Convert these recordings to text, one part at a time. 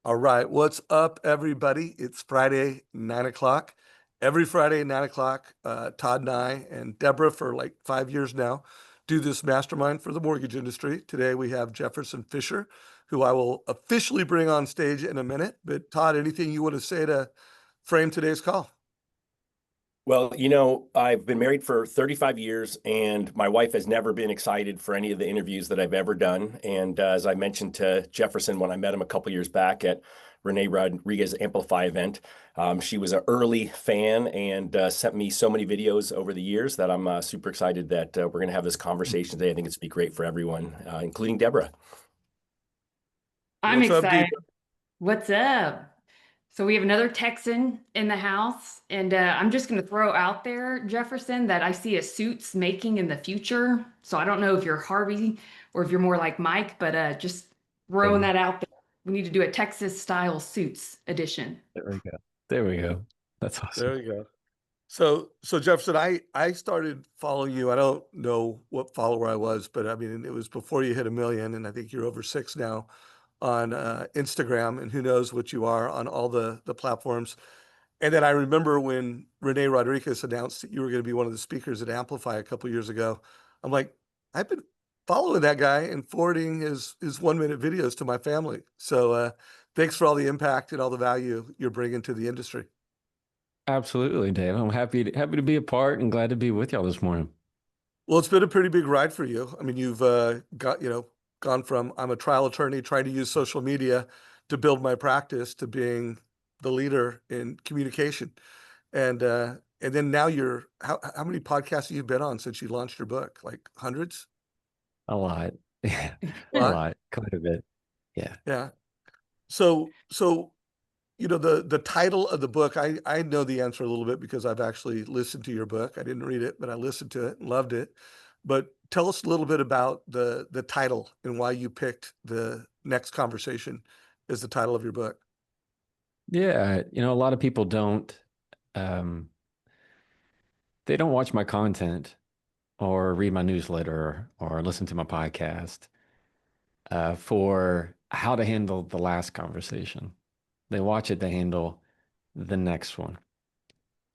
All right, what's up, everybody? It's Friday, 9 o'clock. Every Friday, 9 o'clock, Todd and I and Deborah, for like 5 years now, do this mastermind for the mortgage industry. Today, we have Jefferson Fisher, who I will officially bring on stage in a minute. But Todd, anything you want to say to frame today's call? Well, I've been married for 35 years, and my wife has never been excited for any of the interviews that I've ever done. And as I mentioned to Jefferson when I met him a couple years back at Renee Rodriguez Amplify event, she was an early fan and sent me so many videos over the years that I'm super excited that we're going to have this conversation today. I think it's going to be great for everyone, including Deborah. I'm What's up, D? excited. What's up? So we have another Texan in the house, and I'm just going to throw out there, Jefferson, that I see a suits making in the future. So I don't know if you're Harvey or if you're more like Mike, but just throwing that out there. We need to do a Texas style suits edition. There we go. There we go. That's awesome. There we go. So Jefferson, I started following you. I don't know what follower I was, but I mean, it was before you hit 1 million, and I think you're over 6 now on Instagram, and who knows what you are on all the platforms. And then I remember when Renee Rodriguez announced that you were going to be one of the speakers at Amplify a couple years ago. I'm like, I've been following that guy and forwarding his 1 minute videos to my family. So thanks for all the impact and all the value you're bringing to the industry. Absolutely, Dave. I'm happy to be a part and glad to be with y'all this morning. Well, it's been a pretty big ride for you. I mean, you've gone from I'm a trial attorney trying to use social media to build my practice to being the leader in communication. And then now you're how many podcasts have you been on since you launched your book? Like hundreds? A lot. Yeah. A A lot? lot. Quite a bit. Yeah. Yeah. So the title of the book, I know the answer a little bit because I've actually listened to your book. I didn't read it, but I listened to it and loved it. But tell us a little bit about the title and why you picked the next conversation as the title of your book. Yeah. A lot of people um, they don't watch my content or read my newsletter or listen to my podcast for how to handle the last conversation. They watch it to handle the next one.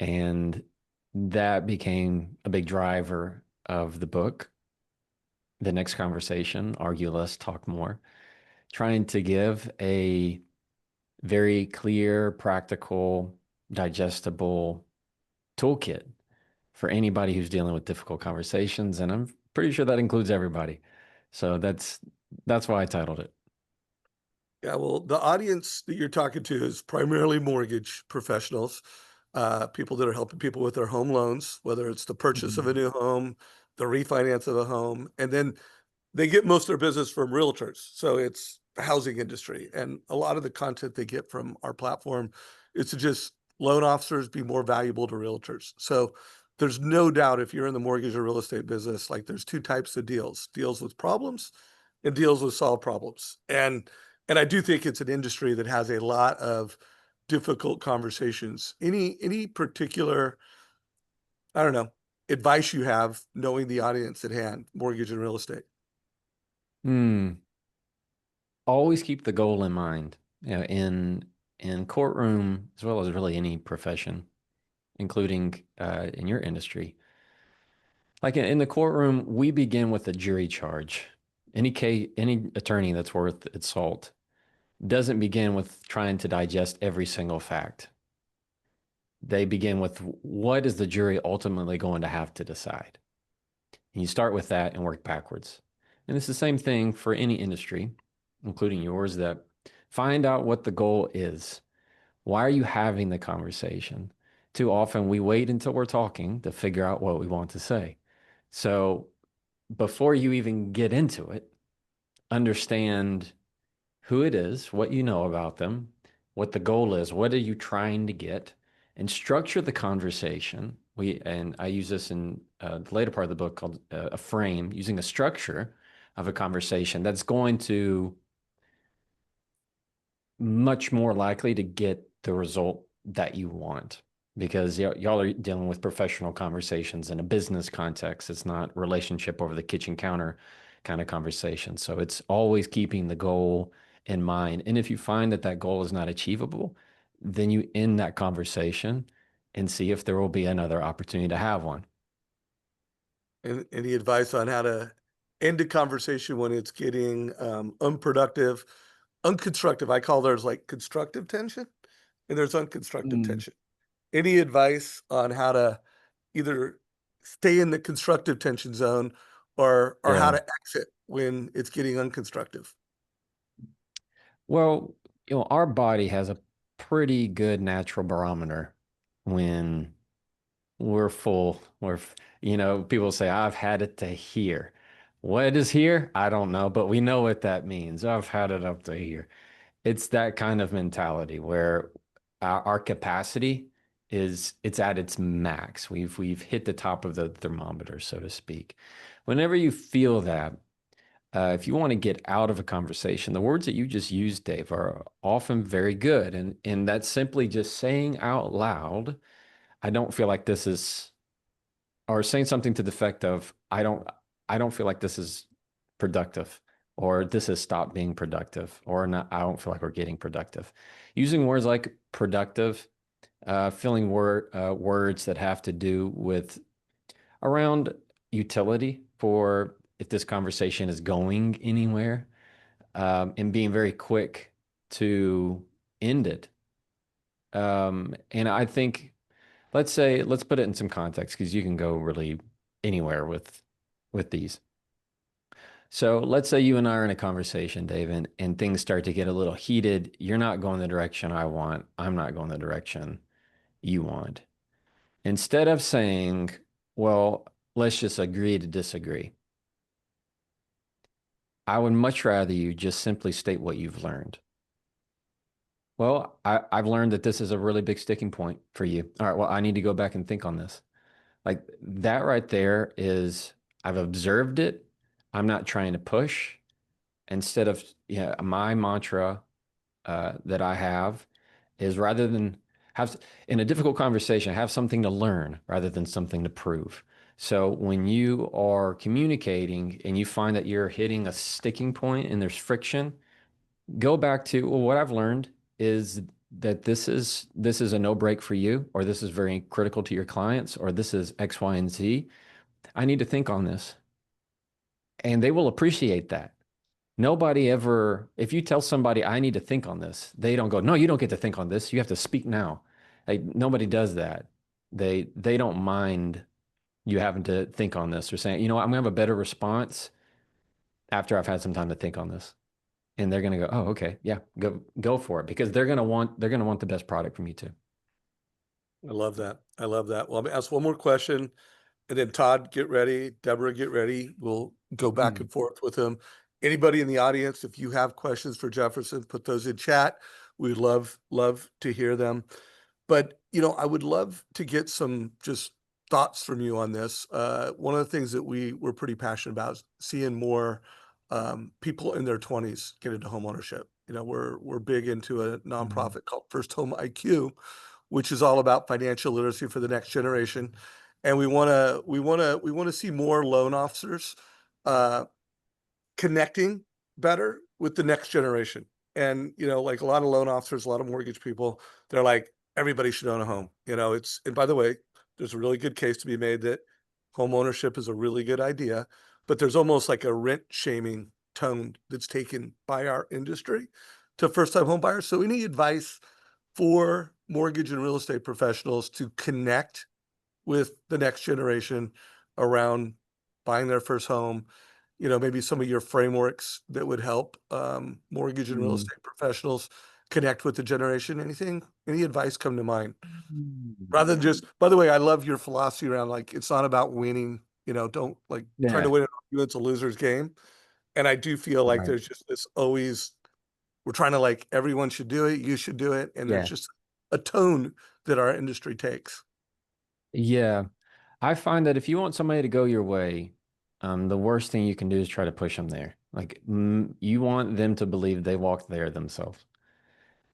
And that became a big driver of the book. The next conversation, argue less, talk more, trying to give a very clear, practical, digestible toolkit for anybody who's dealing with difficult conversations. And I'm pretty sure that includes everybody. So that's why I titled it. Yeah, well, the audience that you're talking to is primarily mortgage professionals, people that are helping people with their home loans, whether it's the purchase of a new home, the refinance of a home, and then they get most of their business from realtors. So it's the housing industry. And a lot of the content they get from our platform is to just loan officers be more valuable to realtors. So there's no doubt if you're in the mortgage or real estate business, like there's two types of deals with problems and deals with solved problems. And I do think it's an industry that has a lot of difficult conversations. Any particular, I don't know, advice you have knowing the audience at hand, mortgage and real estate? Hmm. Always keep the goal in mind. In courtroom as well as really any profession, including in your industry. Like in the courtroom, we begin with a jury charge. Any attorney that's worth its salt doesn't begin with trying to digest every single fact. They begin with what is the jury ultimately going to have to decide? And you start with that and work backwards. And it's the same thing for any industry, including yours, that find out what the goal is. Why are you having the conversation? Too often we wait until we're talking to figure out what we want to say. So before you even get into it, understand who it is, what you know about them, what the goal is, what are you trying to get, and structure the conversation. And I use this in the later part of the book called a frame, using a structure of a conversation that's going to much more likely to get the result that you want, because y'all are dealing with professional conversations in a business context. It's not relationship over the kitchen counter kind of conversation. So it's always keeping the goal in mind. And if you find that that goal is not achievable, then you end that conversation and see if there will be another opportunity to have one. And any advice on how to end a conversation when it's getting unproductive, unconstructive? I call theirs like constructive tension, and there's unconstructive tension. Any advice on how to either stay in the constructive tension zone or how Yeah. to exit when it's getting unconstructive? Well, our body has a pretty good natural barometer when we're full. People say, I've had it to here. What is here? I don't know, but we know what that means. I've had it up to here. It's that kind of mentality where our capacity it's at its max. We've hit the top of the thermometer, so to speak. Whenever you feel that, if you want to get out of a conversation, the words that you just used, Dave, are often very good. And that's simply just saying out loud, I don't feel like this is, or saying something to the effect of, I don't feel like this is productive, or this has stopped being productive, or not, I don't feel like we're getting productive. Using words like productive, filling words that have to do with around utility for if this conversation is going anywhere, and being very quick to end it. And I think, let's put it in some context because you can go really anywhere with these. So let's say you and I are in a conversation, Dave, and things start to get a little heated. You're not going the direction I want. I'm not going the direction you want. Instead of saying, well, let's just agree to disagree, I would much rather you just simply state what you've learned. Well, I've learned that this is a really big sticking point for you. All right, well, I need to go back and think on this. Like that right there is, I've observed it. I'm not trying to push. Instead of, my mantra that I have is, rather than have in a difficult conversation, have something to learn rather than something to prove. So when you are communicating and you find that you're hitting a sticking point and there's friction, go back to, well, what I've learned is that this is a no break for you, or this is very critical to your clients, or this is X, Y, and Z. I need to think on this. And they will appreciate that. Nobody ever, if you tell somebody, I need to think on this, they don't go, no, you don't get to think on this. You have to speak now. Like, nobody does that. They don't mind you having to think on this, or saying, you know what, I'm gonna have a better response after I've had some time to think on this. And they're gonna go, oh, okay, yeah, go for it, because they're gonna want the best product from you too. I love that. I love that. Well, I'm gonna ask one more question, and then Todd, get ready. Deborah, get ready. We'll go back and forth with him. Anybody in the audience, if you have questions for Jefferson, put those in chat. We'd love to hear them. But, I would love to get some just thoughts from you on this. One of the things that we're pretty passionate about is seeing more people in their 20s get into homeownership. We're big into a nonprofit called First Home IQ, which is all about financial literacy for the next generation. And we want to see more loan officers connecting better with the next generation. And, like a lot of loan officers, a lot of mortgage people, they're like, everybody should own a home. And by the way, there's a really good case to be made that home ownership is a really good idea, but there's almost like a rent shaming tone that's taken by our industry to first time home buyers. So any advice for mortgage and real estate professionals to connect with the next generation around buying their first home? Maybe some of your frameworks that would help mortgage and real estate professionals connect with the generation. Any advice come to mind? Rather than just, by the way, I love your philosophy around, like, it's not about winning, don't like trying to win an argument, it's a loser's game. And I do feel like Right. there's just this always, we're trying to, like, everyone should do it, you should do it. And Yeah. there's just a tone that our industry takes. Yeah. I find that if you want somebody to go your way, the worst thing you can do is try to push them there. Like, you want them to believe they walked there themselves.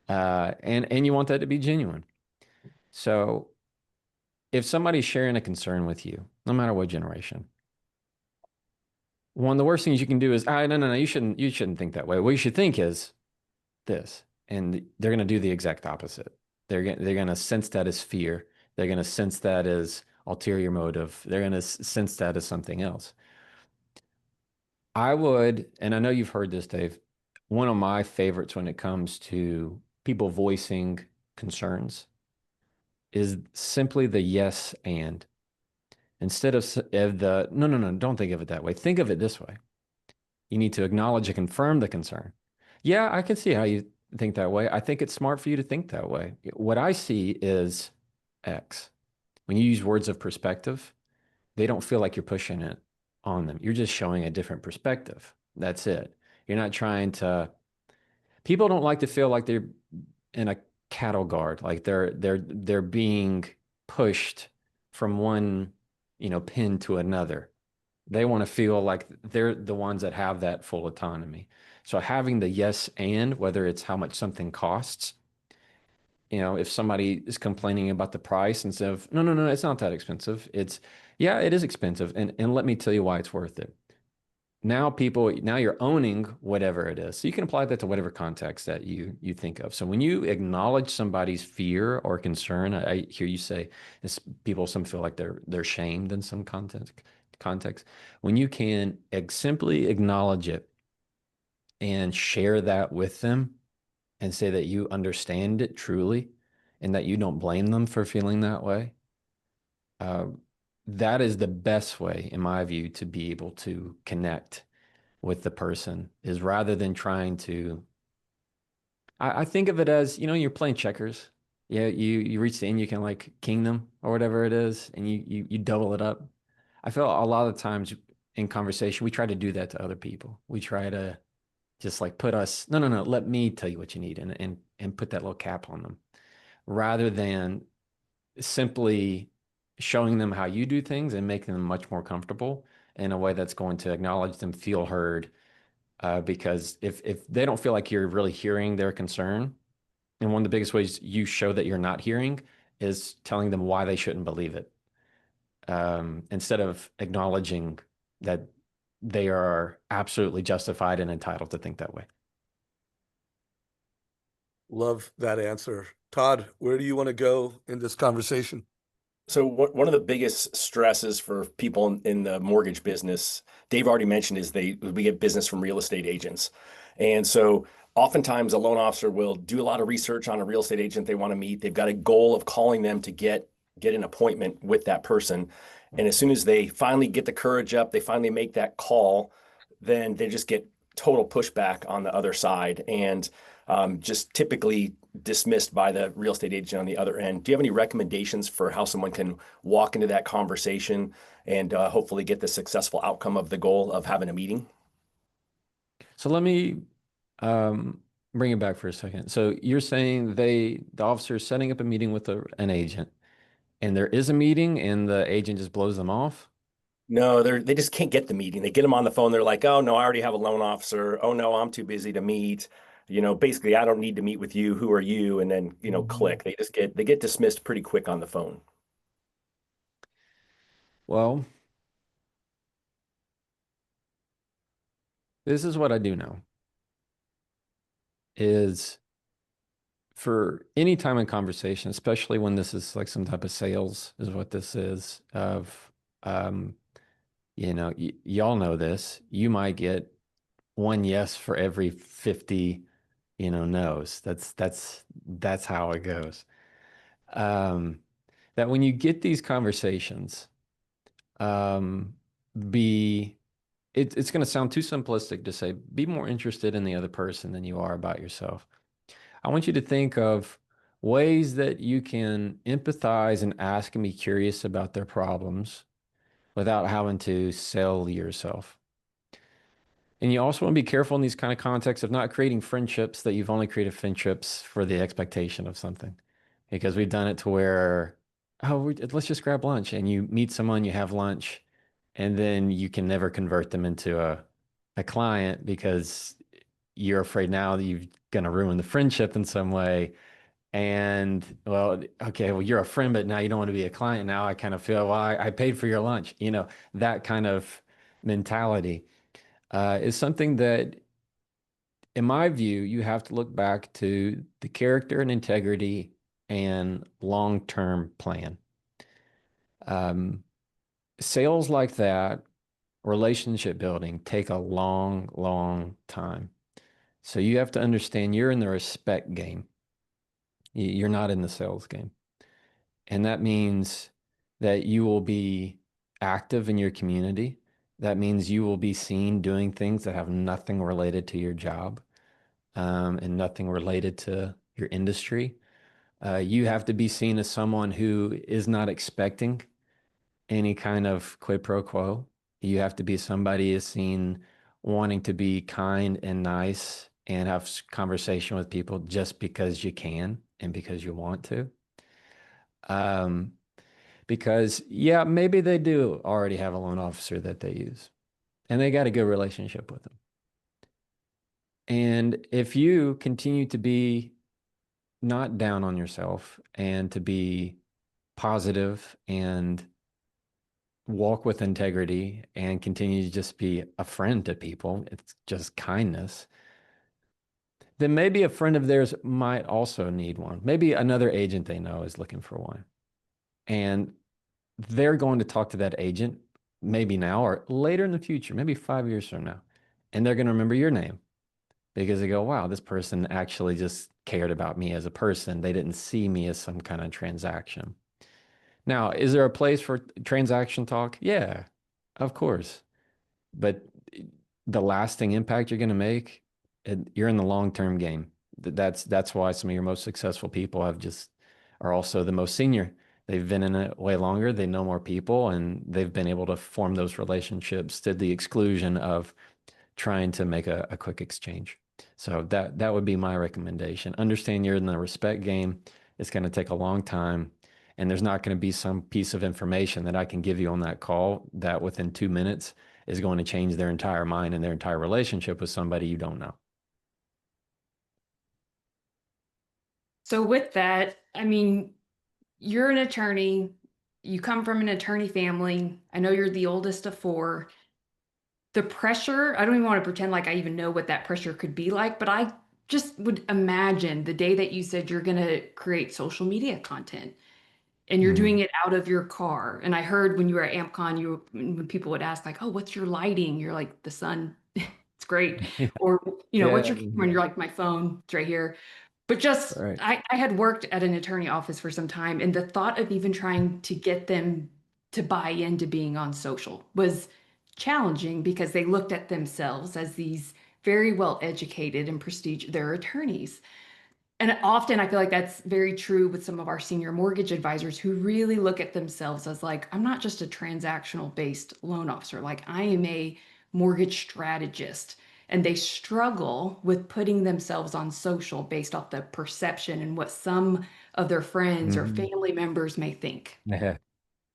And you want that to be genuine. So if somebody's sharing a concern with you, no matter what generation, one of the worst things you can do is, no, you shouldn't think that way. What you should think is, this. And they're going to do the exact opposite. They're going to sense that as fear. They're going to sense that as ulterior motive. They're going to sense that as something else. I would, and I know you've heard this, Dave, one of my favorites when it comes to people voicing concerns is simply the yes and. Instead of the no, no, no, don't think of it that way. Think of it this way. You need to acknowledge and confirm the concern. Yeah, I can see how you think that way. I think it's smart for you to think that way. What I see is X. When you use words of perspective, they don't feel like you're pushing it on them. You're just showing a different perspective. That's it. You're not trying to, people don't like to feel like they're in a cattle guard, like they're being pushed from one, pin to another. They want to feel like they're the ones that have that full autonomy. So having the yes and, whether it's how much something costs, if somebody is complaining about the price instead of, no, no, no, it's not that expensive. It's, yeah, it is expensive. And let me tell you why it's worth it. Now you're owning whatever it is. So you can apply that to whatever context that you think of. So when you acknowledge somebody's fear or concern, I hear you say this, some feel like they're shamed in some context. When you can simply acknowledge it and share that with them and say that you understand it truly and that you don't blame them for feeling that way, that is the best way, in my view, to be able to connect with the person, is rather than trying to, I think of it as, you're playing checkers. Yeah, you reach the end, you can like king them or whatever it is, and you double it up. I feel a lot of times in conversation, we try to do that to other people. We try to just like put us, no, no, no, let me tell you what you need, and put that little cap on them, rather than simply showing them how you do things and making them much more comfortable in a way that's going to acknowledge them, feel heard. Because if they don't feel like you're really hearing their concern, and one of the biggest ways you show that you're not hearing is telling them why they shouldn't believe it, instead of acknowledging that they are absolutely justified and entitled to think that way. Love that answer. Todd, where do you want to go in this conversation? So one of the biggest stresses for people in the mortgage business, Dave already mentioned, is we get business from real estate agents. And so oftentimes a loan officer will do a lot of research on a real estate agent they want to meet. They've got a goal of calling them to get an appointment with that person. And as soon as they finally get the courage up, they finally make that call, then they just get total pushback on the other side, and just typically dismissed by the real estate agent on the other end. Do you have any recommendations for how someone can walk into that conversation and hopefully get the successful outcome of the goal of having a meeting? So let me bring it back for a second. So you're saying the officer is setting up a meeting with an agent, and there is a meeting and the agent just blows them off? No, they just can't get the meeting. They get them on the phone. They're like, "Oh no, I already have a loan officer. Oh no, I'm too busy to meet. Basically, I don't need to meet with you. Who are you?" And then, click. They get dismissed pretty quick on the phone. Well, this is what I do know is, for any time in conversation, especially when this is like some type of sales, is what this is, of, y'all know this, you might get one yes for every 50, no's. That's how it goes. That when you get these conversations, it's going to sound too simplistic to say, be more interested in the other person than you are about yourself. I want you to think of ways that you can empathize and ask and be curious about their problems without having to sell yourself. And you also want to be careful in these kind of contexts of not creating friendships that you've only created friendships for the expectation of something. Because we've done it to where, let's just grab lunch, and you meet someone, you have lunch, and then you can never convert them into a client because you're afraid now that you're going to ruin the friendship in some way. And well, okay, well, you're a friend, but now you don't want to be a client. Now I kind of feel, well, I paid for your lunch. That kind of mentality is something that in my view, you have to look back to the character and integrity and long-term plan. Sales like that, relationship building, take a long, long time. So you have to understand you're in the respect game. You're not in the sales game. And that means that you will be active in your community. That means you will be seen doing things that have nothing related to your job, and nothing related to your industry. You have to be seen as someone who is not expecting any kind of quid pro quo. You have to be somebody is seen wanting to be kind and nice and have conversation with people just because you can and because you want to. Um, because yeah, maybe they do already have a loan officer that they use, and they got a good relationship with them. And if you continue to be not down on yourself and to be positive and walk with integrity and continue to just be a friend to people, it's just kindness, then maybe a friend of theirs might also need one. Maybe another agent they know is looking for one. And they're going to talk to that agent maybe now or later in the future, maybe 5 years from now. And they're going to remember your name because they go, wow, this person actually just cared about me as a person. They didn't see me as some kind of transaction. Now, is there a place for transaction talk? Yeah, of course. But the lasting impact you're going to make, you're in the long-term game. That's why some of your most successful people are also the most senior. They've been in it way longer. They know more people, and they've been able to form those relationships to the exclusion of trying to make a quick exchange. So that would be my recommendation. Understand you're in the respect game. It's going to take a long time. And there's not going to be some piece of information that I can give you on that call that within 2 minutes is going to change their entire mind and their entire relationship with somebody you don't know. So with that, I mean, you're an attorney, you come from an attorney family. I know you're the oldest of four. The pressure, I don't even want to pretend like I even know what that pressure could be like, but I just would imagine the day that you said you're going to create social media content and you're doing it out of your car. And I heard when you were at AmpCon, when people would ask like, oh, what's your lighting? You're like, the sun, it's great. Yeah. Or, what's Yeah. your camera? And you're like, my phone, it's right here. But just, Right. I had worked at an attorney office for some time, and the thought of even trying to get them to buy into being on social was challenging because they looked at themselves as these very well educated and prestigious, they're attorneys. And often I feel like that's very true with some of our senior mortgage advisors who really look at themselves as like, I'm not just a transactional based loan officer, like I am a mortgage strategist. And they struggle with putting themselves on social based off the perception and what some of their friends or Mhm. family members may think. Yeah. So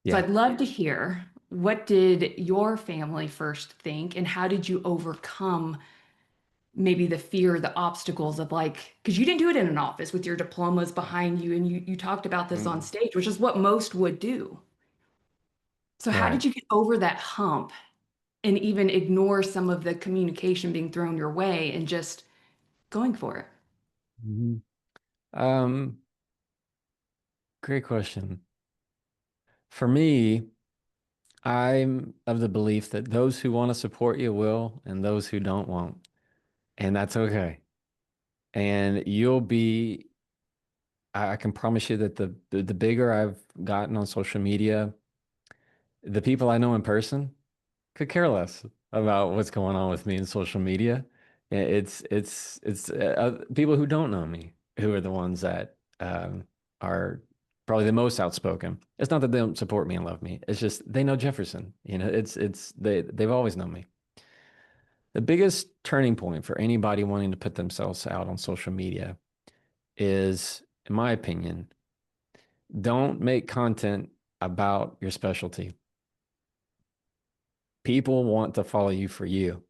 Yeah. I'd love to hear, what did your family first think and how did you overcome maybe the fear, the obstacles of like, because you didn't do it in an office with your diplomas behind you and you talked about this on stage, which is what most would do. So how Right. did you get over that hump and even ignore some of the communication being thrown your way and just going for it? Mhm. Um, Great question. For me, I'm of the belief that those who want to support you will, and those who don't won't. And that's okay. And I can promise you that the bigger I've gotten on social media, the people I know in person could care less about what's going on with me in social media. It's people who don't know me who are the ones that are probably the most outspoken. It's not that they don't support me and love me. It's just they know Jefferson. They've always known me. The biggest turning point for anybody wanting to put themselves out on social media is, in my opinion, don't make content about your specialty. People want to follow you for you,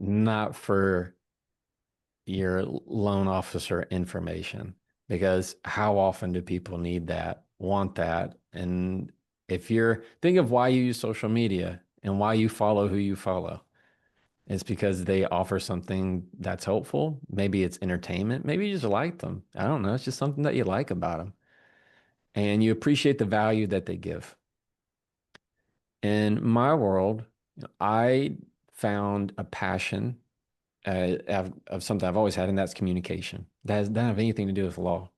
not for your loan officer information. Because how often do people need that, want that? And if think of why you use social media and why you follow who you follow. It's because they offer something that's helpful. Maybe it's entertainment. Maybe you just like them. I don't know. It's just something that you like about them. And you appreciate the value that they give. In my world, I found a passion of something I've always had, and that's communication. That doesn't have anything to do with law.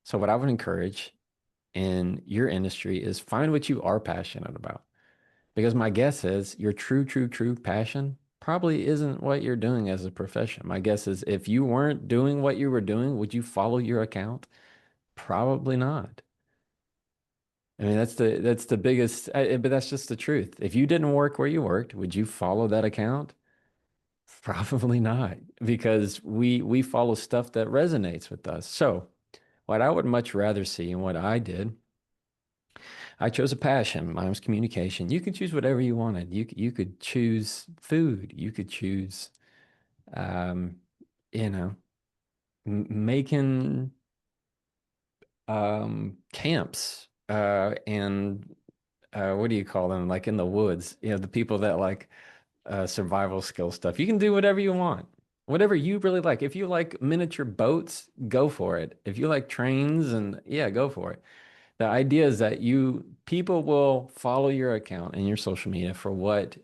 So what I would encourage in your industry is find what you are passionate about. Because my guess is your true passion probably isn't what you're doing as a profession. My guess is if you weren't doing what you were doing, would you follow your account? Probably not. I mean, that's the biggest, but that's just the truth. If you didn't work where you worked, would you follow that account? Probably not, because we follow stuff that resonates with us. So, what I would much rather see, and what I did, I chose a passion. Mine was communication. You could choose whatever you wanted. You could choose food. You could choose, um, you know, making camps and what do you call them? Like in the woods. The people that like survival skill stuff. You can do whatever you want. Whatever you really like. If you like miniature boats, go for it. If you like trains, and yeah, go for it. The idea is that people will follow your account and your social media for what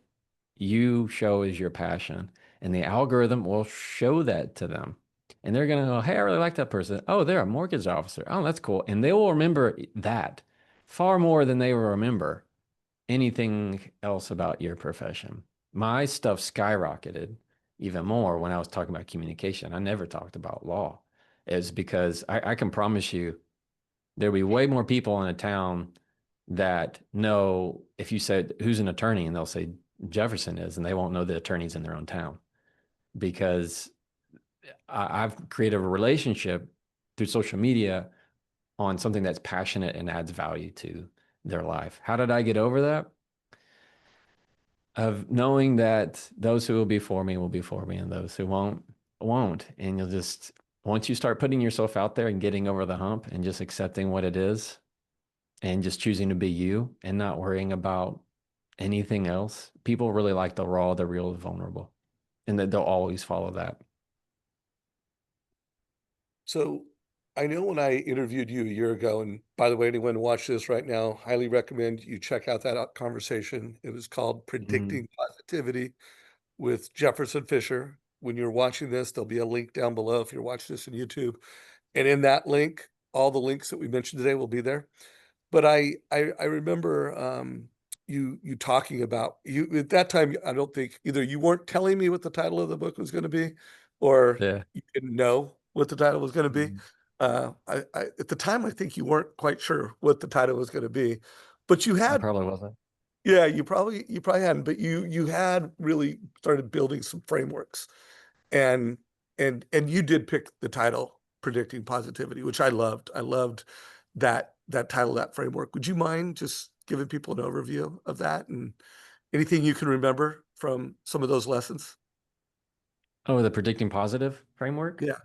you show as your passion, and the algorithm will show that to them. And they're going to go, hey, I really like that person. Oh, they're a mortgage officer. Oh, that's cool. And they will remember that far more than they will remember anything else about your profession. My stuff skyrocketed even more when I was talking about communication. I never talked about law. It's because I can promise you there'll be way more people in a town that know if you said, who's an attorney? And they'll say Jefferson is, and they won't know the attorneys in their own town because I've created a relationship through social media on something that's passionate and adds value to their life. How did I get over that? Of knowing that those who will be for me will be for me, and those who won't. And you'll just, once you start putting yourself out there and getting over the hump and just accepting what it is and just choosing to be you and not worrying about anything else, people really like the raw, the real, the vulnerable, and that they'll always follow that. So I know when I interviewed you a year ago, and by the way, anyone watch this right now, highly recommend you check out that conversation. It was called Mm. Predicting Positivity with Jefferson Fisher. When you're watching this, there'll be a link down below if you're watching this on YouTube. And in that link, all the links that we mentioned today will be there. But I remember you talking about you at that time. I don't think either you weren't telling me what the title of the book was going to be, or Yeah. you didn't know what the title was going to be. Mm. At the time, I think you weren't quite sure what the title was going to be, but you I had, probably wasn't. yeah, you probably hadn't, but you had really started building some frameworks, and and you did pick the title Predicting Positivity, which I loved. I loved that title, that framework. Would you mind just giving people an overview of that and anything you can remember from some of those lessons? Oh, the predicting positive framework? Yeah.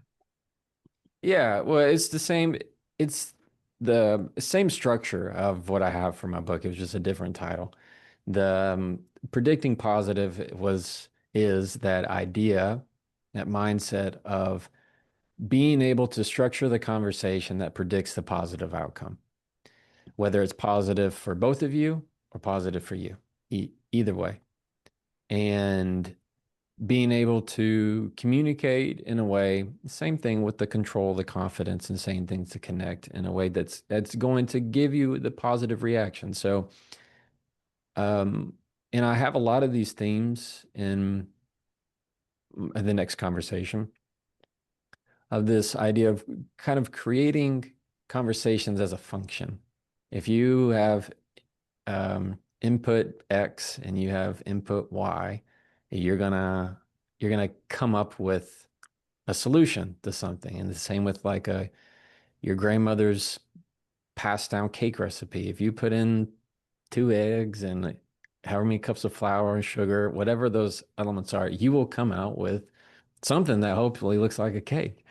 Yeah, well, it's the same. It's the same structure of what I have for my book. It was just a different title. The predicting positive is that idea, that mindset of being able to structure the conversation that predicts the positive outcome, whether it's positive for both of you or positive for you, either way. And being able to communicate in a way, same thing with the control, the confidence, and saying things to connect in a way that's going to give you the positive reaction. So, um, and I have a lot of these themes in the next conversation of this idea of kind of creating conversations as a function. If you have input X and you have input Y, you're gonna come up with a solution to something. And the same with like your grandmother's passed down cake recipe. If you put in 2 eggs and like however many cups of flour and sugar, whatever those elements are, you will come out with something that hopefully looks like a cake.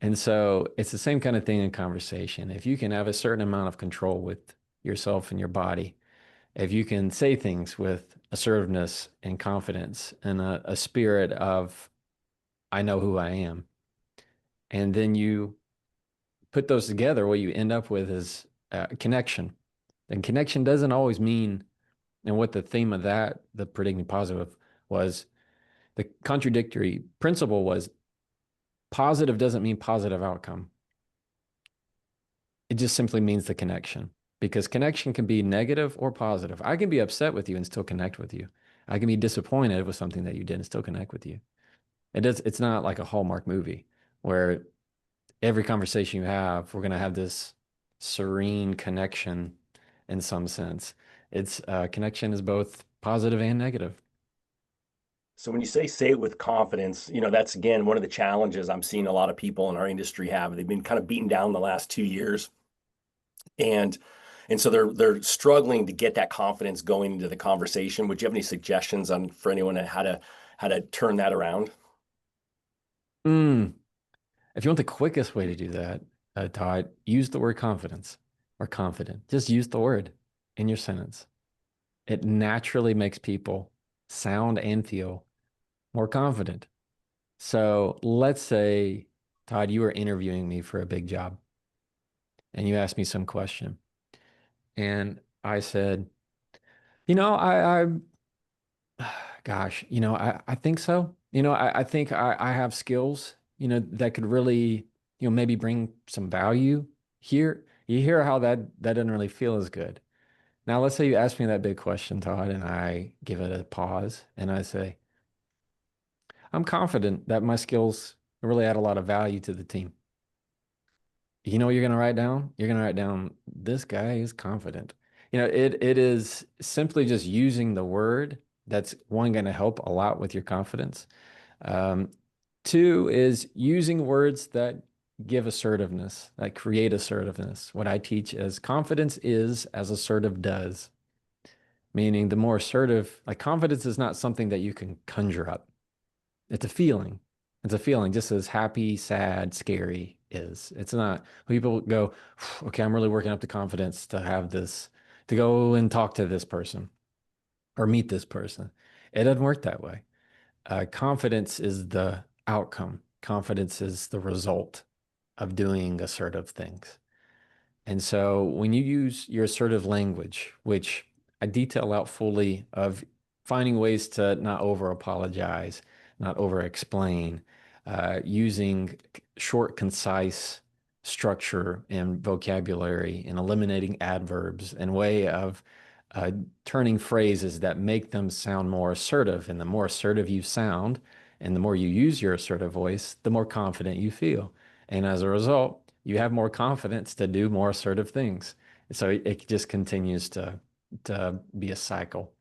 And so it's the same kind of thing in conversation. If you can have a certain amount of control with yourself and your body, if you can say things with assertiveness and confidence and a spirit of, I know who I am. And then you put those together, what you end up with is connection. And connection doesn't always mean, and what the theme of that, the predicting positive, was the contradictory principle was positive doesn't mean positive outcome. It just simply means the connection, because connection can be negative or positive. I can be upset with you and still connect with you. I can be disappointed with something that you did and still connect with you. It's not like a Hallmark movie where every conversation you have, we're going to have this serene connection in some sense. It's connection is both positive and negative. So when you say it with confidence, that's again one of the challenges I'm seeing a lot of people in our industry have. They've been kind of beaten down the last 2 years, and so they're struggling to get that confidence going into the conversation. Would you have any suggestions on for anyone on how to turn that around? Mm. If you want the quickest way to do that, Todd, use the word confidence or confident. Just use the word in your sentence. It naturally makes people sound and feel more confident. So let's say, Todd, you were interviewing me for a big job and you asked me some question. And I said, gosh, I think so. I think I have skills, that could really, maybe bring some value here. You hear how that doesn't really feel as good. Now, let's say you ask me that big question, Todd, and I give it a pause and I say, I'm confident that my skills really add a lot of value to the team. You know what you're going to write down? You're going to write down, this guy is confident. It is simply just using the word that's one going to help a lot with your confidence. Um, Two is using words that give assertiveness, that create assertiveness. What I teach is confidence is as assertive does, meaning the more assertive, like confidence is not something that you can conjure up. It's a feeling. It's a feeling, just as happy, sad, scary is. It's not, people go, okay, I'm really working up the confidence to have this, to go and talk to this person or meet this person. It doesn't work that way. Confidence is the outcome. Confidence is the result of doing assertive things. And so when you use your assertive language, which I detail out fully, of finding ways to not over apologize, not over explain, using short, concise structure and vocabulary, and eliminating adverbs, and way of uh, turning phrases that make them sound more assertive. And the more assertive you sound, and the more you use your assertive voice, the more confident you feel. And as a result, you have more confidence to do more assertive things. So it just continues to be a cycle.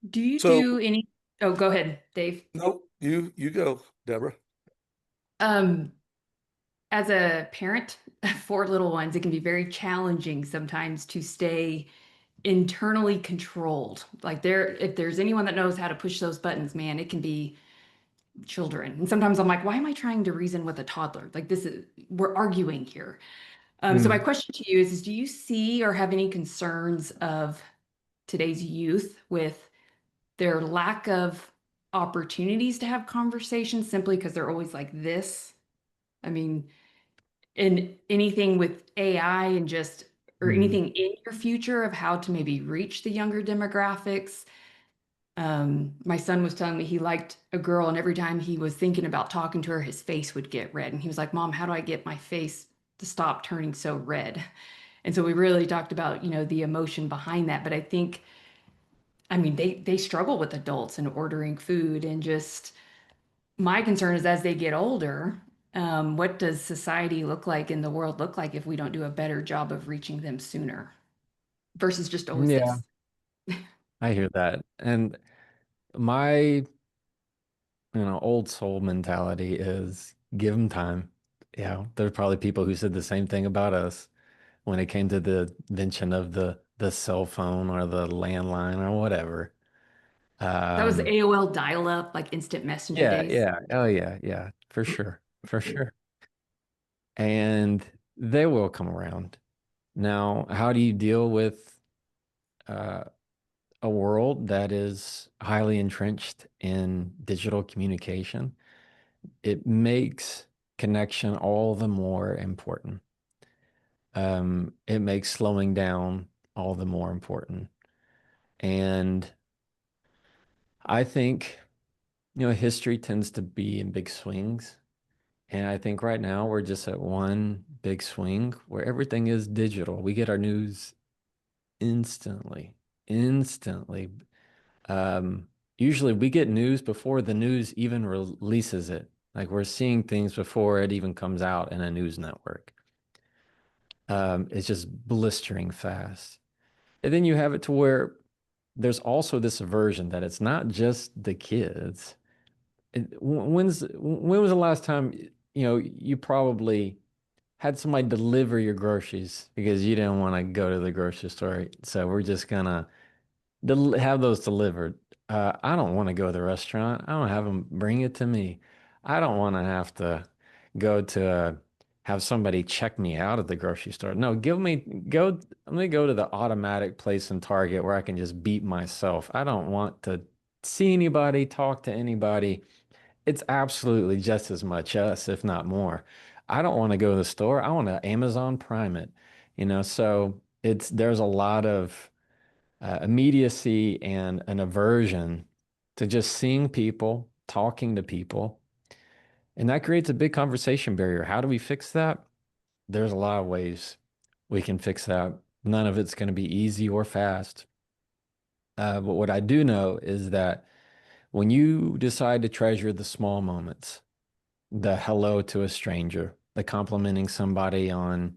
Do you So do any? Oh, go ahead, Dave. no, you go, Deborah. Um, as a parent of 4 little ones, it can be very challenging sometimes to stay internally controlled. Like if there's anyone that knows how to push those buttons, man, it can be children. And sometimes I'm like, why am I trying to reason with a toddler? Like we're arguing here. So my question to you is do you see or have any concerns of today's youth with their lack of opportunities to have conversations simply because they're always like this? I mean, and anything with AI and just, or anything in your future of how to maybe reach the younger demographics. My son was telling me he liked a girl, and every time he was thinking about talking to her, his face would get red. And he was like, Mom, how do I get my face to stop turning so red? And so we really talked about, the emotion behind that. But I mean, they struggle with adults and ordering food, and just my concern is as they get older, what does society look like and the world look like if we don't do a better job of reaching them sooner versus just always Yeah, this? I hear that. And my, old soul mentality is give them time. There's probably people who said the same thing about us when it came to the invention of the cell phone or the landline or whatever. That was the Um, AOL dial-up, like instant messenger yeah, days. yeah, oh yeah, yeah, for sure, for sure. And they will come around. Now, how do you deal with a world that is highly entrenched in digital communication, it makes connection all the more important. It makes slowing down all the more important. And I think, history tends to be in big swings. And I think right now we're just at one big swing where everything is digital. We get our news instantly, instantly. Usually we get news before the news even releases it. Like we're seeing things before it even comes out in a news network. It's just blistering fast. And then you have it to where there's also this aversion that it's not just the kids. When was the last time, you probably had somebody deliver your groceries because you didn't want to go to the grocery store. So we're just gonna have those delivered. I don't want to go to the restaurant. I don't have them bring it to me. I don't want to have to go to have somebody check me out at the grocery store. No, let me go to the automatic place in Target where I can just beat myself. I don't want to see anybody, talk to anybody. It's absolutely just as much us, if not more. I don't want to go to the store. I want to Amazon Prime it, so there's a lot of immediacy and an aversion to just seeing people, talking to people. And that creates a big conversation barrier. How do we fix that? There's a lot of ways we can fix that. None of it's going to be easy or fast. But what I do know is that when you decide to treasure the small moments, the hello to a stranger, the complimenting somebody on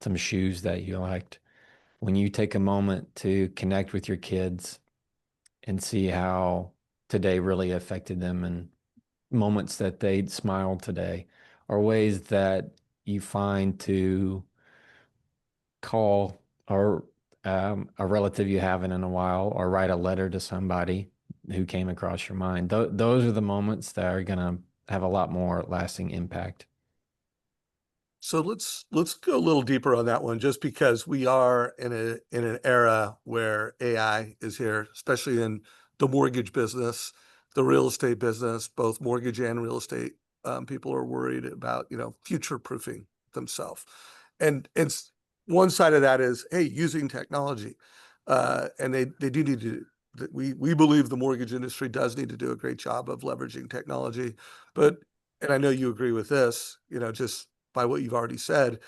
some shoes that you liked, when you take a moment to connect with your kids and see how today really affected them and moments that they smiled today, or ways that you find to call or a relative you haven't in a while, or write a letter to somebody who came across your mind. Those are the moments that are going to have a lot more lasting impact. So let's go a little deeper on that one, just because we are in an era where AI is here, especially in the mortgage business, the real estate business, both mortgage and real estate. People are worried about, future proofing themselves. And it's one side of that is, hey, using technology. And they do need to, we believe the mortgage industry does need to do a great job of leveraging technology. But, and I know you agree with this, just by what you've already said,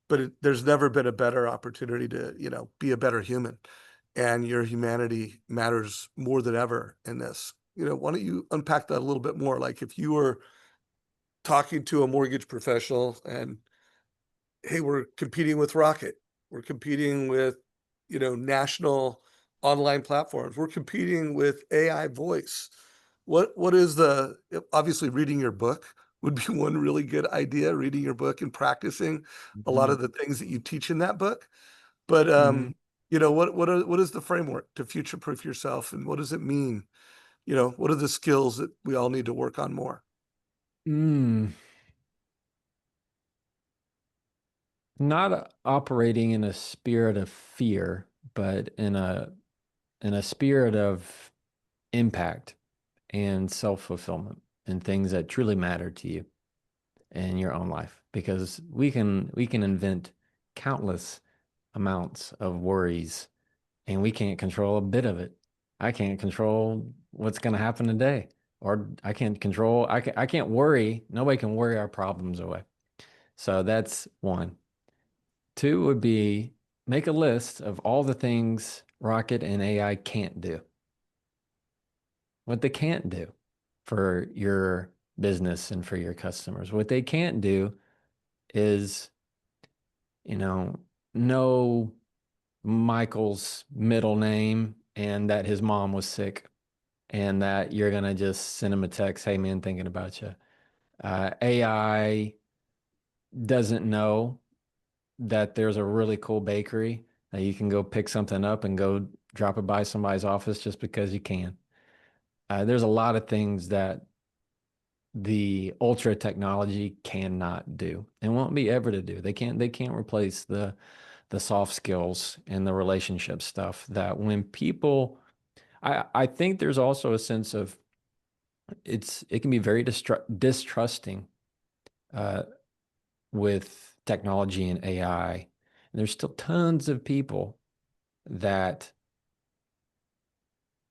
but there's never been a better opportunity to, be a better human, and your humanity matters more than ever in this. Why don't you unpack that a little bit more? Like if you were talking to a mortgage professional and, hey, we're competing with Rocket, we're competing with, national online platforms, we're competing with AI voice. What is obviously reading your book would be one really good idea, reading your book and practicing a lot of the things that you teach in that book. But Mhm. what is the framework to future proof yourself, and what does it mean? What are the skills that we all need to work on more? Mm. Not operating in a spirit of fear, but in a spirit of impact and self-fulfillment and things that truly matter to you in your own life. Because we can invent countless amounts of worries, and we can't control a bit of it. I can't control what's going to happen today, or I can't worry. Nobody can worry our problems away. So that's one. Two would be make a list of all the things Rocket and AI can't do, what they can't do for your business and for your customers. What they can't do is, know Michael's middle name and that his mom was sick, and that you're going to just send him a text, hey man, thinking about you. AI doesn't know that there's a really cool bakery that you can go pick something up and go drop it by somebody's office just because you can. There's a lot of things that the ultra technology cannot do and won't be ever to do. They can't replace the soft skills and the relationship stuff that when people I think there's also a sense of it can be very distrusting uh, with technology and AI. And there's still tons of people that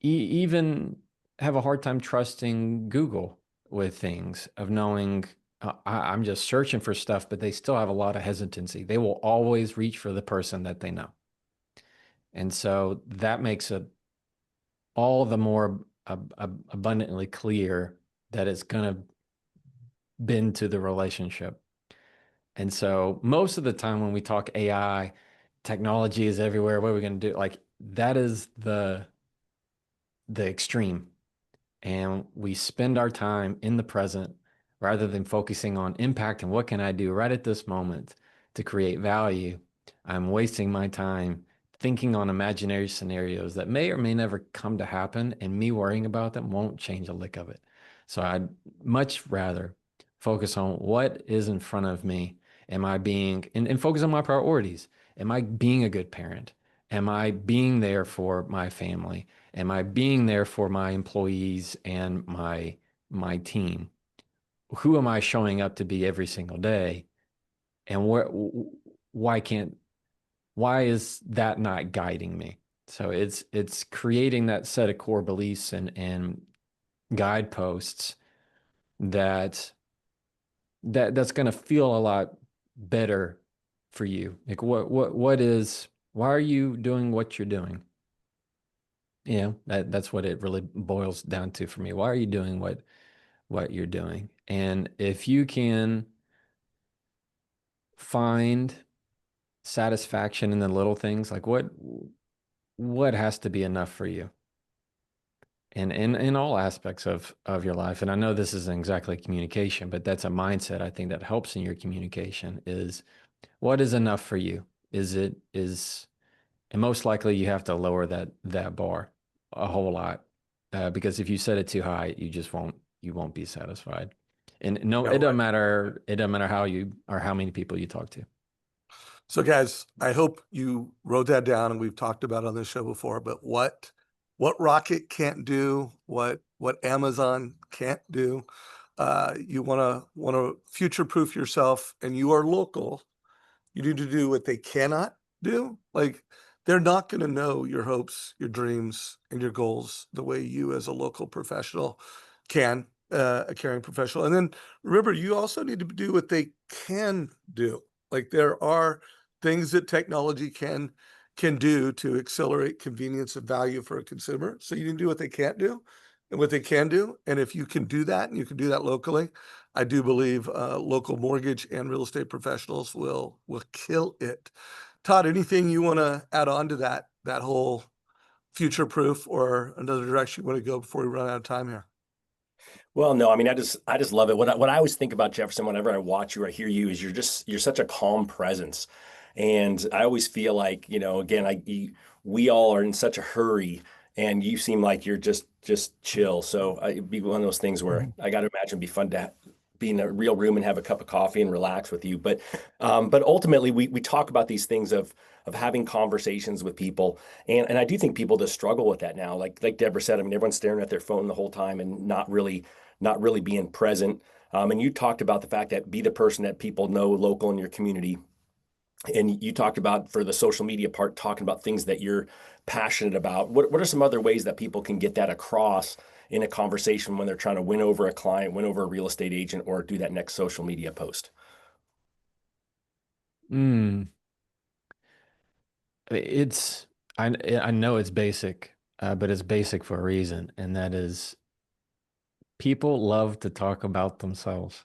even have a hard time trusting Google with things, of knowing I'm just searching for stuff, but they still have a lot of hesitancy. They will always reach for the person that they know. And so that makes it all the more abundantly clear that it's going to bend to the relationship. And so most of the time when we talk AI, technology is everywhere, what are we going to do? Like, that is the extreme. And we spend our time in the present rather than focusing on impact and what can I do right at this moment to create value. I'm wasting my time thinking on imaginary scenarios that may or may never come to happen, and me worrying about them won't change a lick of it. So I'd much rather focus on what is in front of me. Am I being, and focus on my priorities. Am I being a good parent? Am I being there for my family? Am I being there for my employees and my team? Who am I showing up to be every single day? And why can't why is that not guiding me? So it's creating that set of core beliefs and guideposts that's going to feel a lot better for you. Like why are you doing what you're doing? You know, that's what it really boils down to for me. Why are you doing what you're doing? And if you can find satisfaction in the little things, like what has to be enough for you? And in all aspects of your life. And I know this isn't exactly communication, but that's a mindset I think that helps in your communication is what is enough for you? And most likely you have to lower that bar a whole lot, because if you set it too high, you won't be satisfied. And no, Yeah, it doesn't right. matter. It doesn't matter how you or how many people you talk to. So guys, I hope you wrote that down, and we've talked about it on this show before, but what Rocket can't do, what Amazon can't do. You want to future proof yourself, and you are local. You need to do what they cannot do. Like, they're not going to know your hopes, your dreams, and your goals the way you as a local professional can, a caring professional. And then remember, you also need to do what they can do. Like, there are things that technology can do to accelerate convenience and value for a consumer. So you need to do what they can't do and what they can do. And if you can do that, and you can do that locally, I do believe local mortgage and real estate professionals will kill it. Todd, anything you want to add on to that whole future proof, or another direction you want to go before we run out of time here? Well, no, I mean, I just love it. What I always think about Jefferson whenever I watch you or hear you is you're such a calm presence, and I always feel like, again, we all are in such a hurry, and you seem like you're just chill. So it'd be one of those things where I got to imagine it'd be fun to be in a real room and have a cup of coffee and relax with you. But ultimately, we talk about these things of having conversations with people, and I do think people just struggle with that now. Like Deborah said, I mean, everyone's staring at their phone the whole time and not really being present. And you talked about the fact that be the person that people know local in your community. And you talked about, for the social media part, talking about things that you're passionate about. What are some other ways that people can get that across in a conversation when they're trying to win over a client, win over a real estate agent, or do that next social media post? Mm, it's I know it's basic, but it's basic for a reason, and that is people love to talk about themselves.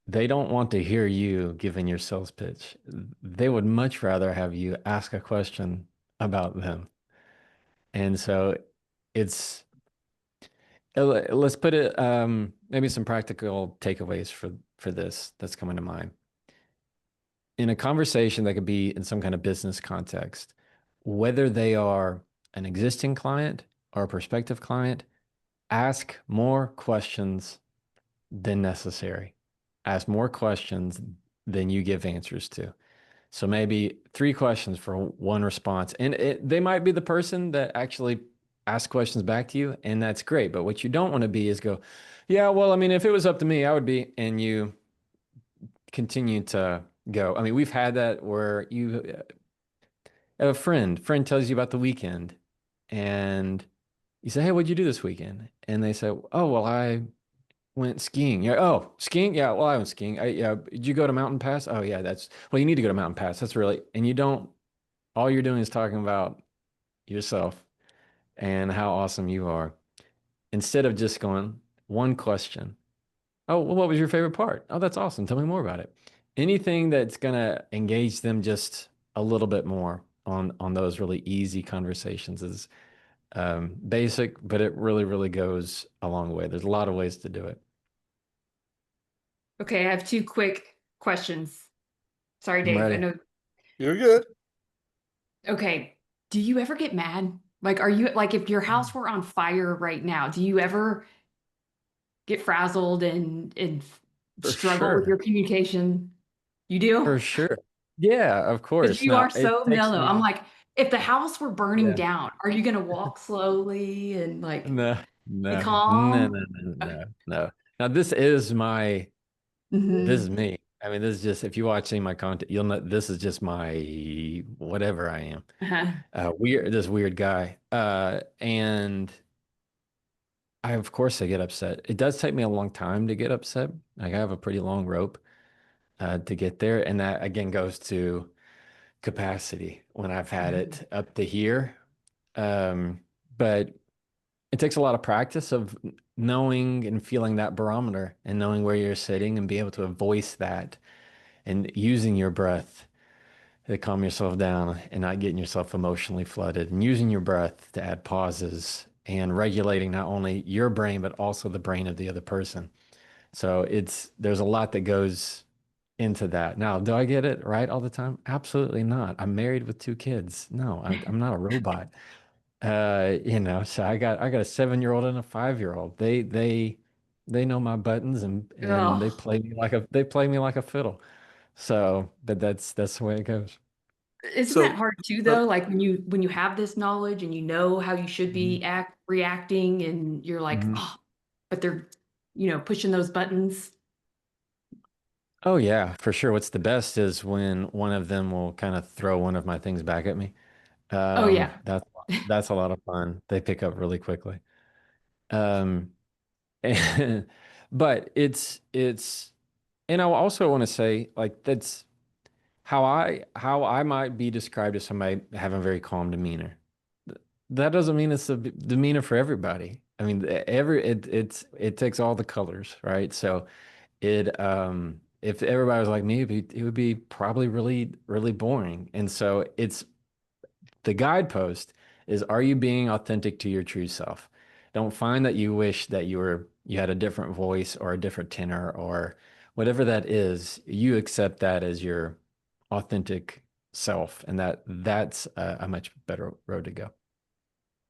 They don't want to hear you giving your sales pitch. They would much rather have you ask a question about them. And so it's let's put it maybe some practical takeaways for this that's coming to mind. In a conversation that could be in some kind of business context, whether they are an existing client or a prospective client, ask more questions than necessary. Ask more questions than you give answers to. So maybe 3 questions for one response. And they might be the person that actually ask questions back to you, and that's great. But what you don't want to be is go, yeah, well, I mean, if it was up to me, I would be, and you continue to go. I mean, we've had that where you a friend tells you about the weekend, and you say, hey, what'd you do this weekend? And they say, oh, well, I went skiing. Yeah. Oh, skiing. Yeah. Well, I went skiing. Yeah. Did you go to Mountain Pass? Oh, yeah. Well, you need to go to Mountain Pass. That's really, and you don't, all you're doing is talking about yourself and how awesome you are instead of just going one question. Oh, well, what was your favorite part? Oh, that's awesome. Tell me more about it. Anything that's going to engage them just a little bit more on those really easy conversations is basic, but it really, really goes a long way. There's a lot of ways to do it. Okay, I have two quick questions. Sorry, I'm Dave. I ready. know. You're good. Okay. Do you ever get mad? Like, are you like if your house were on fire right now, do you ever get frazzled and For struggle with sure. your communication? You do? For sure. Yeah, of Because course. you are Now, it so takes mellow. I'm me, like, if the house were burning yeah. down, are you gonna walk slowly and like No, be no, no, calm? no, no, Okay. no, no. Now, this is Hmm. me. I mean, this is just, if you watch any of my content, you'll know this is just my whatever I am. Uh-huh. This weird guy. And of course, I get upset. It does take me a long time to get upset. Like, I have a pretty long rope to get there. And that again goes to capacity when I've had it up to here. Um, but it takes a lot of practice of knowing and feeling that barometer and knowing where you're sitting and be able to voice that and using your breath to calm yourself down and not getting yourself emotionally flooded and using your breath to add pauses and regulating not only your brain but also the brain of the other person. So there's a lot that goes into that. Now, do I get it right all the time? Absolutely not. I'm married with two kids. No, I'm not a robot. So I got a 7-year-old and a 5-year-old. They know my buttons and Oh, they play me like a fiddle. So, but that's the way it goes. isn't that So, hard too, uh, though? Like when you have this knowledge and you know how you should Mhm. be reacting, and you're like, Mhm. oh, but they're, pushing those buttons. Oh yeah, for sure. What's the best is when one of them will kind of throw one of my things back at me. Oh yeah. That's a lot of fun. They pick up really quickly. Um, and, but and I also want to say like that's how I might be described as somebody having a very calm demeanor. That doesn't mean it's the demeanor for everybody. I mean, it takes all the colors, right? So if everybody was like me, it would be probably really, really boring. And so the guidepost is, are you being authentic to your true self? Don't find that you wish that you had a different voice or a different tenor or whatever that is. You accept that as your authentic self, and that's a much better road to go.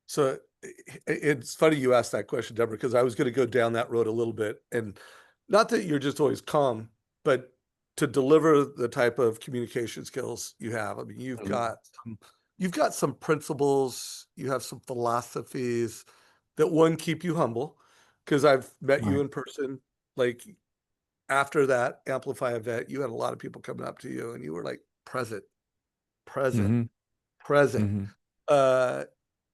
so it's funny you asked that question, Deborah, because I was going to go down that road a little bit. And not that you're just always calm, but to deliver the type of communication skills you have. I mean, Mhm. you've got some principles, you have some philosophies that one keep you humble. Because I've met you Right. in person, like after that Amplify event, you had a lot of people coming up to you and you were like present, present, Hmm. present. Hmm. Uh,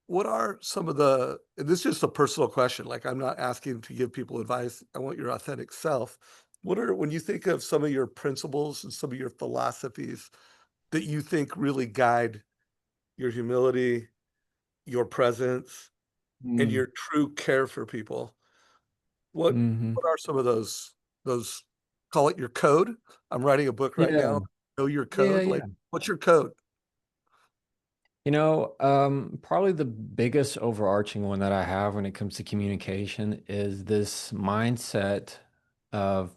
what are some of and this is just a personal question, like I'm not asking to give people advice. I want your authentic self. When you think of some of your principles and some of your philosophies that you think really guide your humility, your presence, and your true care for people, what Hmm. what are some of those call it your code? I'm writing a book right Yeah. now. Know your Yeah. code. Like, Yeah. what's your code? Probably the biggest overarching one that I have when it comes to communication is this mindset of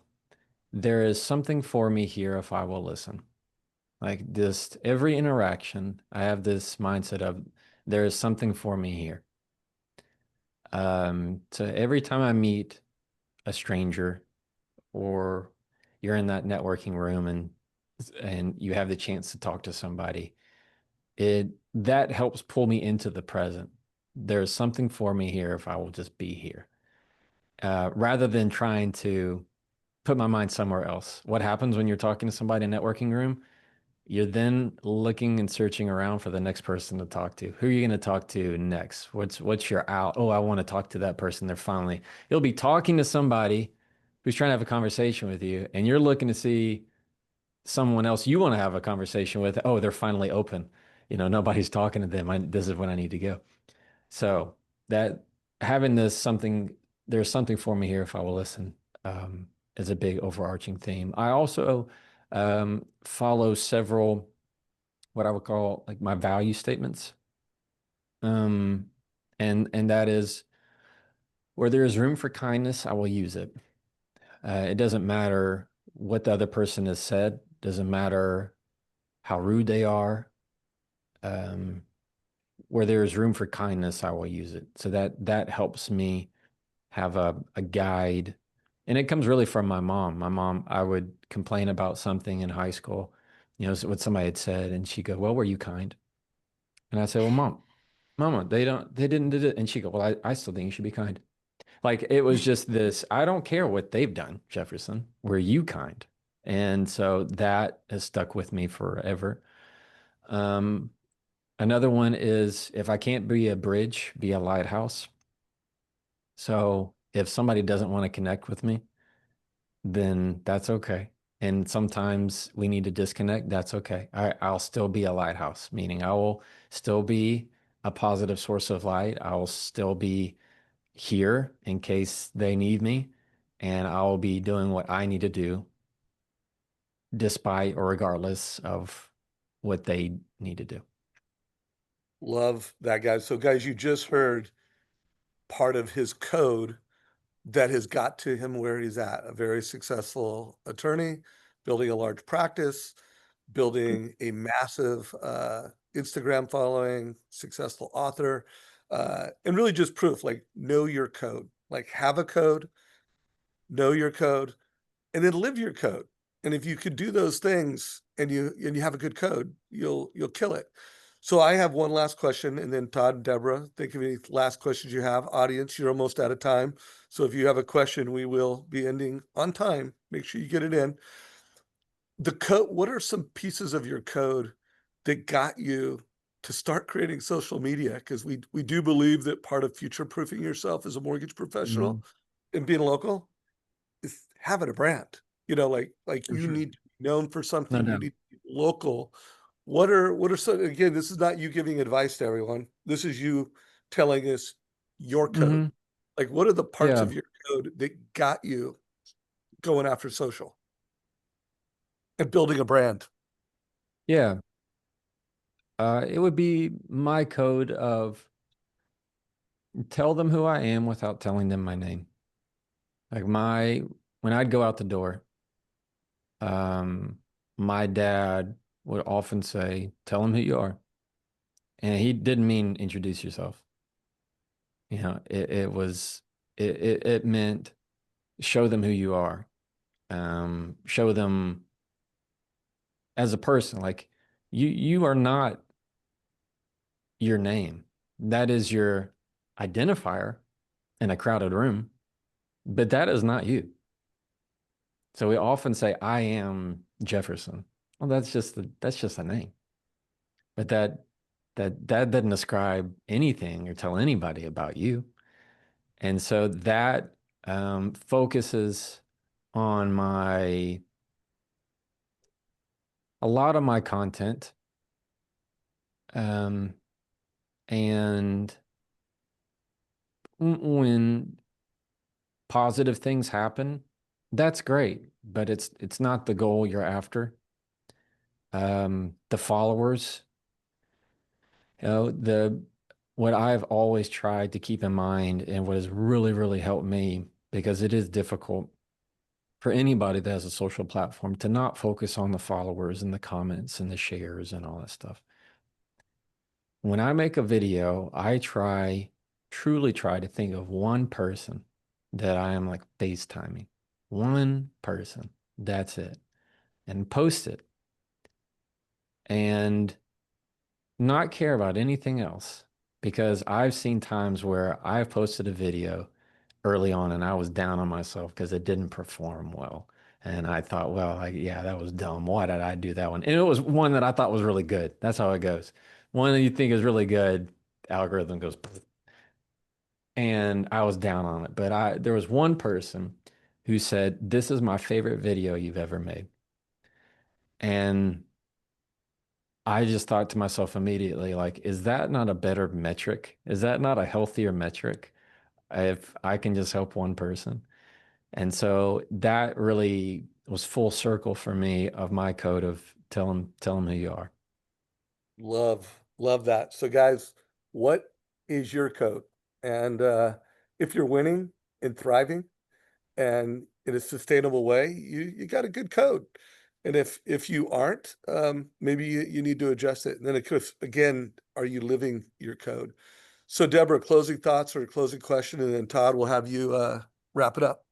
there is something for me here if I will listen. Like just every interaction, I have this mindset of there is something for me here. So every time I meet a stranger or you're in that networking room and you have the chance to talk to somebody, it that helps pull me into the present. there's something for me here if I will just be here, rather than trying to put my mind somewhere else. What happens when you're talking to somebody in a networking room? You're then looking and searching around for the next person to talk to. Who are you going to talk to next? What's your out? Oh, I want to talk to that person. They're finally, you'll be talking to somebody who's trying to have a conversation with you, and you're looking to see someone else you want to have a conversation with. Oh, they're finally open. Nobody's talking to them. This is when I need to go. So that having there's something for me here if I will listen, is a big overarching theme. I also follow several what I would call like my value statements. Um, and that is where there is room for kindness, I will use it. It doesn't matter what the other person has said, doesn't matter how rude they are. Where there is room for kindness, I will use it. So that helps me have a guide. And it comes really from my mom. My mom, I would complain about something in high school, what somebody had said, and she'd go, "Well, were you kind?" And I'd say, "Well, Mama, they didn't do it." And she'd go, "Well, I still think you should be kind." Like it was just this, I don't care what they've done, Jefferson, were you kind? And so that has stuck with me forever. Um, Another one is if I can't be a bridge, be a lighthouse. So if somebody doesn't want to connect with me, then that's okay. And sometimes we need to disconnect. That's okay. I'll still be a lighthouse, meaning I will still be a positive source of light. I will still be here in case they need me, and I'll be doing what I need to do despite or regardless of what they need to do. Love that, guys. So, guys, you just heard part of his code that has got to him where he's at. A very successful attorney, building a large practice, building a massive Instagram following, successful author, and really just proof like know your code, like have a code, know your code, and then live your code. And if you could do those things and you have a good code, you'll kill it. So I have one last question, and then Todd and Deborah, think of any last questions you have. Audience, you're almost out of time. So if you have a question, we will be ending on time. Make sure you get it in. The code, what are some pieces of your code that got you to start creating social media? Because we do believe that part of future proofing yourself as a mortgage professional Mhm. and being local is having a brand. Like For you sure. need to be known for No something. You doubt. need to be local. What are some, again, this is not you giving advice to everyone. This is you telling us your code. Hmm. Like what are the parts Yeah. of your code that got you going after social and building a brand? Yeah. It would be my code of tell them who I am without telling them my name. Like when I'd go out the door, um, my dad would often say, "Tell them who you are," and he didn't mean introduce yourself. It was it meant show them who you are. Show them as a person. Like you are not your name. That is your identifier in a crowded room, but that is not you. So we often say, "I am Jefferson." Well, that's just a name. But that doesn't describe anything or tell anybody about you. And so that focuses on a lot of my content. Um, and when positive things happen, that's great, but it's not the goal you're after. The followers, the what I've always tried to keep in mind and what has really, really helped me, because it is difficult for anybody that has a social platform to not focus on the followers and the comments and the shares and all that stuff. When I make a video, truly try to think of one person that I am like FaceTiming. One person. That's it. And post it and not care about anything else. because I've seen times where I've posted a video early on and I was down on myself because it didn't perform well. And I thought, well, yeah, that was dumb. Why did I do that one? And it was one that I thought was really good. That's how it goes. One that you think is really good, algorithm goes, "Pfft." And I was down on it. But there was one person who said, "This is my favorite video you've ever made." And I just thought to myself immediately, like, is that not a better metric? Is that not a healthier metric if I can just help one person? And so that really was full circle for me of my code of tell them who you are. Love that. So guys, what is your code? And if you're winning and thriving and in a sustainable way, you got a good code. And if you aren't, maybe you need to adjust it. And then it could, again, are you living your code? So Deborah, closing thoughts or closing question, and then Todd will have you wrap it up.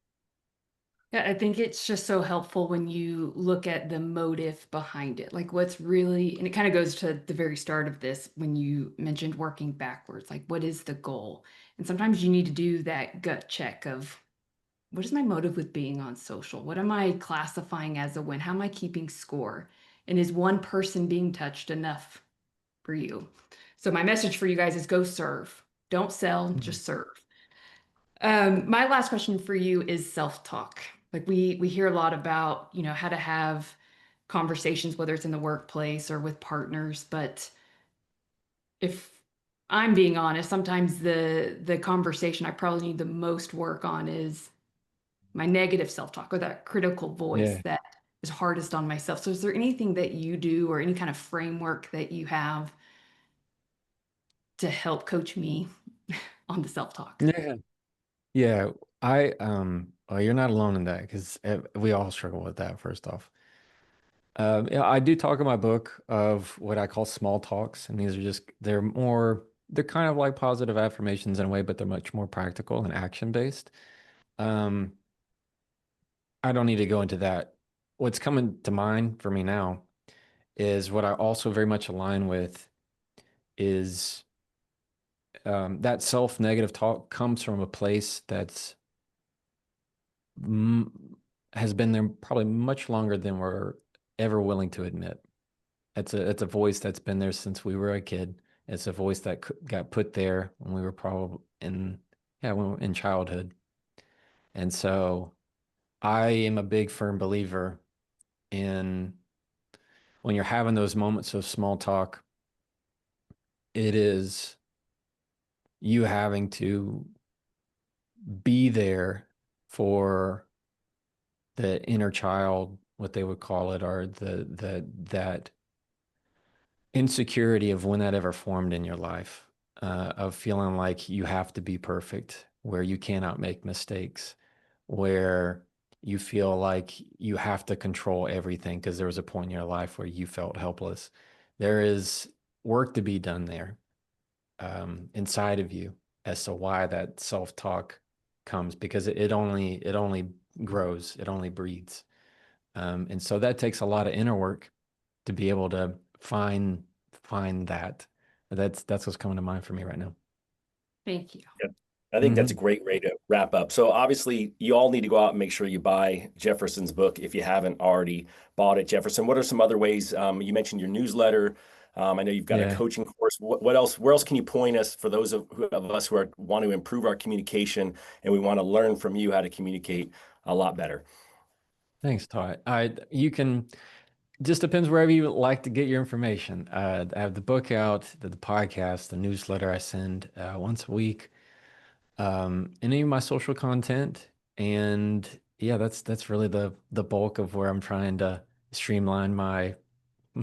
Yeah, I think it's just so helpful when you look at the motive behind it. Like what's really, and it kind of goes to the very start of this when you mentioned working backwards, like what is the goal? And sometimes you need to do that gut check of what is my motive with being on social? What am I classifying as a win? How am I keeping score? And is one person being touched enough for you? So my message for you guys is go serve. Don't sell, just serve. My last question for you is self-talk. Like we hear a lot about, how to have conversations, whether it's in the workplace or with partners. But if I'm being honest, sometimes the conversation I probably need the most work on is my negative self-talk or that critical voice Yeah. that is hardest on myself. So is there anything that you do or any kind of framework that you have to help coach me on the self-talk? Yeah. Yeah. Well, you're not alone in that because we all struggle with that, first off. Yeah, I do talk in my book of what I call small talks, and these are they're kind of like positive affirmations in a way, but they're much more practical and action based. Um, I don't need to go into that. What's coming to mind for me now is what I also very much align with is that self-negative talk comes from a place that's mm, has been there probably much longer than we're ever willing to admit. It's a voice that's been there since we were a kid. It's a voice that got put there when we were probably when we were in childhood. And so I am a big firm believer in when you're having those moments of small talk, it is you having to be there for the inner child, what they would call it, or that insecurity of when that ever formed in your life, of feeling like you have to be perfect, where you cannot make mistakes, where you feel like you have to control everything because there was a point in your life where you felt helpless. There is work to be done there, inside of you as to why that self-talk comes because it only grows, it only breeds. And so that takes a lot of inner work to be able to find that. That's what's coming to mind for me right now. Thank you. Yep. I think that's a Hmm. great way to wrap up. So obviously, you all need to go out and make sure you buy Jefferson's book if you haven't already bought it. Jefferson, what are some other ways? You mentioned your newsletter. I know you've got a Yeah. coaching course. What else? Where else can you point us for those of us who want to improve our communication and we want to learn from you how to communicate a lot better? Thanks, Todd. You can just depends wherever you like to get your information. I have the book out, the podcast, the newsletter I send once a week, any of my social content, and yeah, that's really the bulk of where I'm trying to streamline my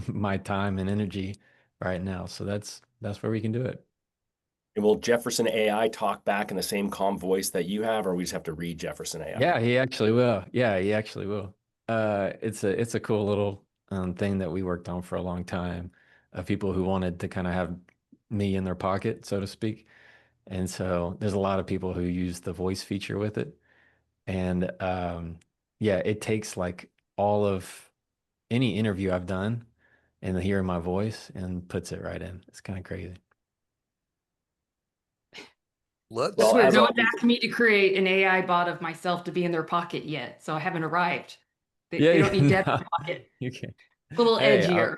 my time and energy right now. So that's where we can do it. And will Jefferson AI talk back in the same calm voice that you have, or we just have to read Jefferson AI? Yeah, he actually will. Yeah, he actually will. It's a cool little thing that we worked on for a long time of people who wanted to kind of have me in their pocket, so to speak. And so there's a lot of people who use the voice feature with it. And yeah, it takes like all of any interview I've done and hearing my voice and puts it right in. It's kind of crazy. Let's Well, Swear, as no one's always, asked me to create an AI bot of myself to be in their pocket yet, so I haven't arrived. They don't need Deb's no, pocket. you can. A little Hey, edgier.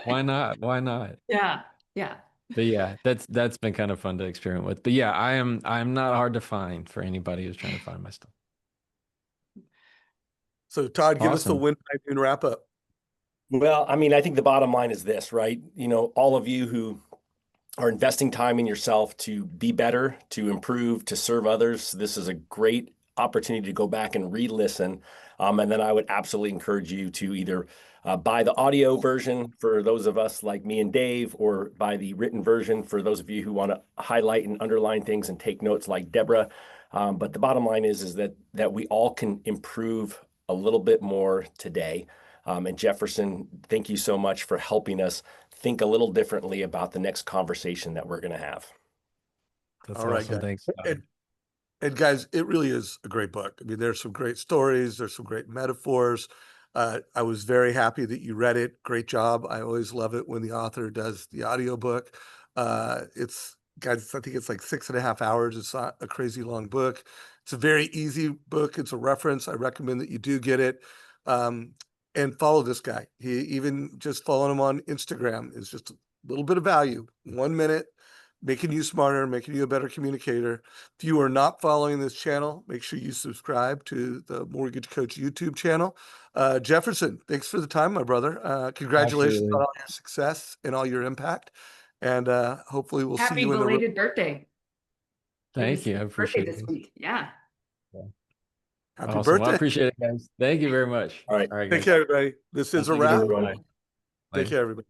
why not? Why not? Yeah, yeah. But yeah, that's been kind of fun to experiment with. But yeah, I'm not hard to find for anybody who's trying to find my stuff. So Todd, give us the Awesome. win by noon wrap up. well, I mean, I think the bottom line is this, right? You know, all of you who are investing time in yourself to be better, to improve, to serve others, this is a great opportunity to go back and re-listen. And then I would absolutely encourage you to either buy the audio version for those of us like me and Dave, or buy the written version for those of you who want to highlight and underline things and take notes like Deborah. But the bottom line is that we all can improve a little bit more today. And Jefferson, thank you so much for helping us think a little differently about the next conversation that we're going to have. That's All right, awesome. guys. Thanks, Todd. And guys, it really is a great book. I mean, there's some great stories. There's some great metaphors. I was very happy that you read it. Great job. I always love it when the author does the audiobook. It's guys, I think it's like 6.5 hours. It's not a crazy long book. It's a very easy book. It's a reference. I recommend that you do get it. And follow this guy. He even just following him on Instagram is just a little bit of value. 1 minute, making you smarter, making you a better communicator. If you are not following this channel, make sure you subscribe to the Mortgage Coach YouTube channel. Jefferson, thanks for the time, my brother. Congratulations Absolutely. on all your success and all your impact. And hopefully we'll see Happy you in the room. belated birthday. It Thank was you. I his birthday appreciate this it. week. Yeah. Happy Awesome. Well, I birthday. appreciate it, guys. Thank you very much. All right. All right, Take guys. care, everybody. This is a Thank you, wrap. everyone. Take Later. care, everybody.